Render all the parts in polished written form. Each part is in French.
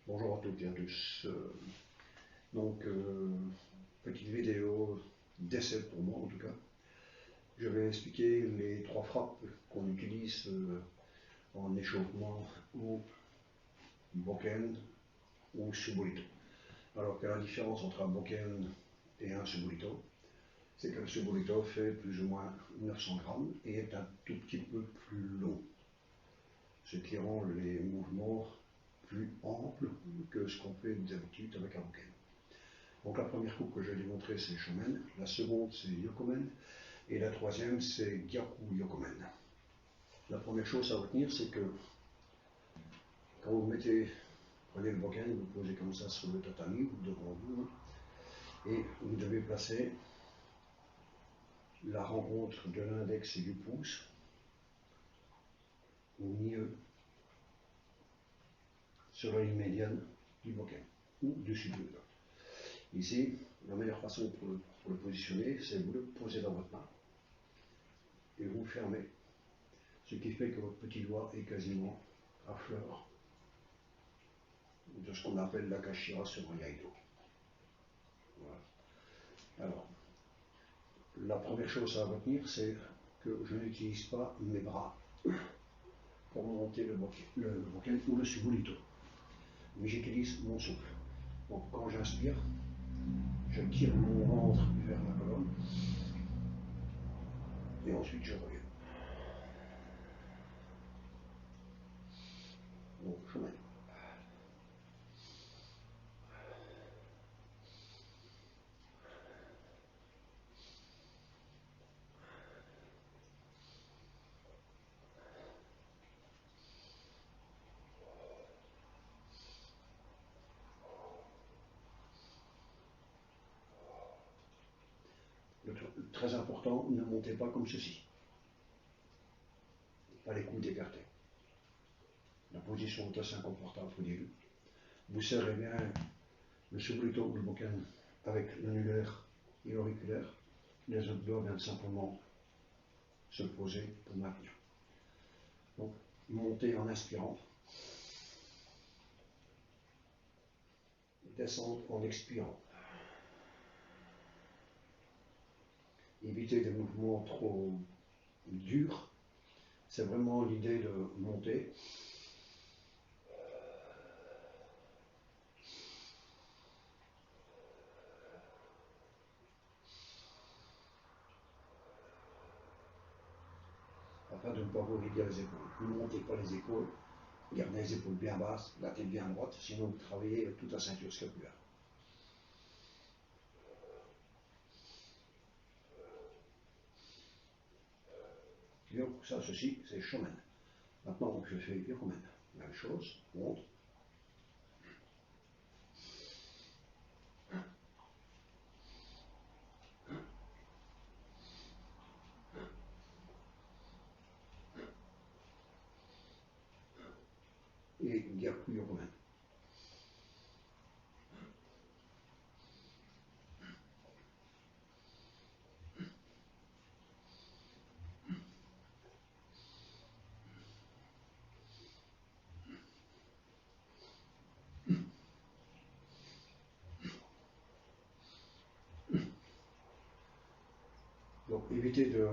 Bonjour à toutes et à tous. Petite vidéo d'essai pour moi en tout cas. Je vais expliquer les trois frappes qu'on utilise en échauffement ou bokken ou subbolito. Alors que la différence entre un bokken et un subbolito, c'est que le subbolito fait plus ou moins 900 grammes et est un tout petit peu plus long, ce qui rend les mouvements plus amples que ce qu'on fait d'habitude avec un bokken. Donc la première coupe que je vais démontrer c'est Shomen, la seconde c'est Yokomen et la troisième c'est Gyaku Yokomen. La première chose à retenir c'est que quand vous prenez le bokken, vous posez comme ça sur le tatami ou devant vous et vous devez placer la rencontre de l'index et du pouce au milieu sur la ligne médiane du bokken ou dessus de l'autre. Ici, la meilleure façon pour le positionner, c'est vous le poser dans votre main et vous fermez, ce qui fait que votre petit doigt est quasiment à fleur de ce qu'on appelle la kashira sur un yaido. Voilà. Alors, la première chose à retenir, c'est que je n'utilise pas mes bras pour monter le bokken ou le subbolito, mais j'utilise mon souffle. Donc quand j'inspire, je tire mon ventre vers la colonne et ensuite je reviens. Donc je mets. Très important, ne montez pas comme ceci. Pas les coudes écartés. La position est assez inconfortable au début. Vous serrez bien le subbolito ou le bokken avec l'annulaire et l'auriculaire. Les autres doigts viennent simplement se poser pour maintenir. Donc, montez en inspirant. Descendre en expirant. Évitez des mouvements trop durs. C'est vraiment l'idée de monter. Afin de ne pas vous rigider les épaules. Ne montez pas les épaules. Gardez les épaules bien basses, la tête bien droite, sinon vous travaillez toute la ceinture scapulaire. Ça, ceci, c'est Shomen. Maintenant, je fais Yokomen. Même chose, monte. Et Gyaku Yokomen. Donc évitez de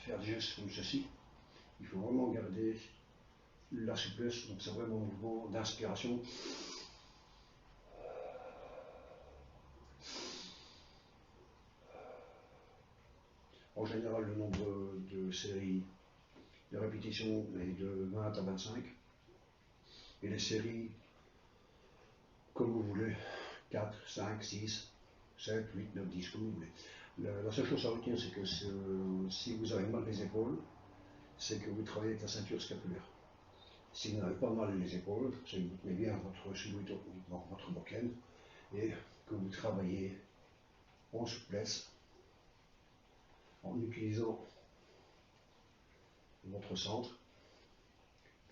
faire des gestes comme ceci. Il faut vraiment garder la souplesse. Donc c'est vraiment un mouvement d'inspiration. En général, le nombre de séries de répétitions est de 20 à 25. Et les séries, comme vous voulez, 4, 5, 6, 7, 8, 9, 10, comme vous voulez. La seule chose à retenir, c'est que si vous avez mal les épaules, c'est que vous travaillez avec la ceinture scapulaire. Si vous n'avez pas mal les épaules, c'est que vous tenez bien votre subbolito, votre bokken, et que vous travaillez en souplesse, en utilisant votre centre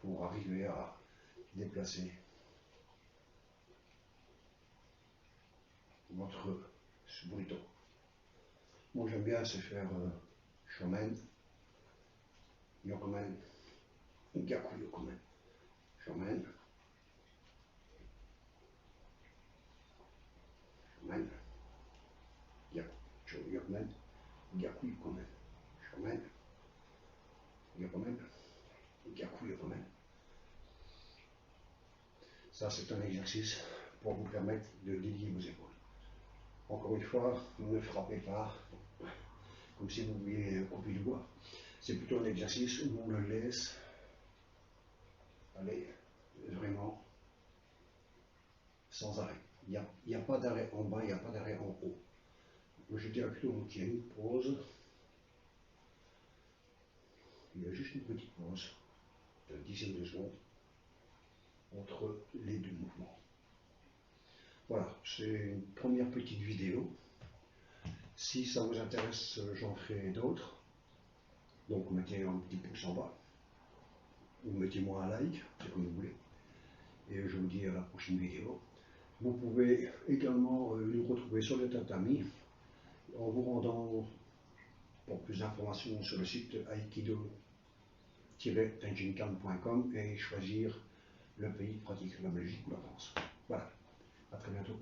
pour arriver à déplacer votre subbolito. Moi j'aime bien c'est faire Shomen, Yokomen Gyakuyo komen. Shomen. Shomen. Gyakuyo komen. Gyakuyo komen. Shomen. Yokomen. Gyakuyo komen. Ça, c'est un exercice pour vous permettre de délier vos épaules. Encore une fois, ne frappez pas comme si vous vouliez couper du bois. C'est plutôt un exercice où on le laisse aller vraiment sans arrêt. Il n'y a pas d'arrêt en bas, il n'y a pas d'arrêt en haut. Je dirais plutôt qu'on tient une pause. Il y a juste une petite pause de dizaine de secondes entre les deux mouvements. Voilà, c'est une première petite vidéo. Si ça vous intéresse, j'en ferai d'autres. Donc mettez un petit pouce en bas. Ou mettez-moi un like, c'est comme vous voulez. Et je vous dis à la prochaine vidéo. Vous pouvez également nous retrouver sur le tatami en vous rendant pour plus d'informations sur le site aikido-tenjinkan.com et choisir le pays de pratique, la Belgique ou la France. Voilà, à très bientôt.